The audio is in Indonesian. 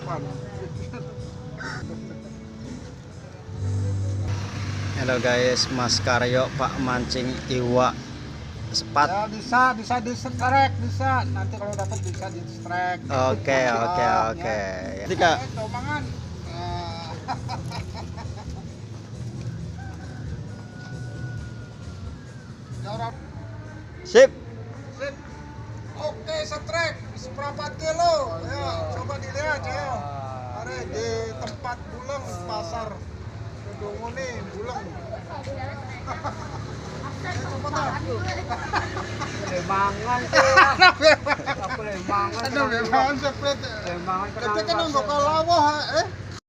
depan. Halo guys, Mas Karyo Pak mancing iwak sepat. Ya bisa di strike, bisa. Nanti kalau dapat bisa di strike. Oke. Ketika Tomangan. sip. Sip. Oke, strike seperempat kilo. Ya, coba dilihat ya. Ada di tempat bulang pasar Kedongo nih, bulang. Lemangan Ada lemangan sepret. Lemangan Kita kan nggak kalawah,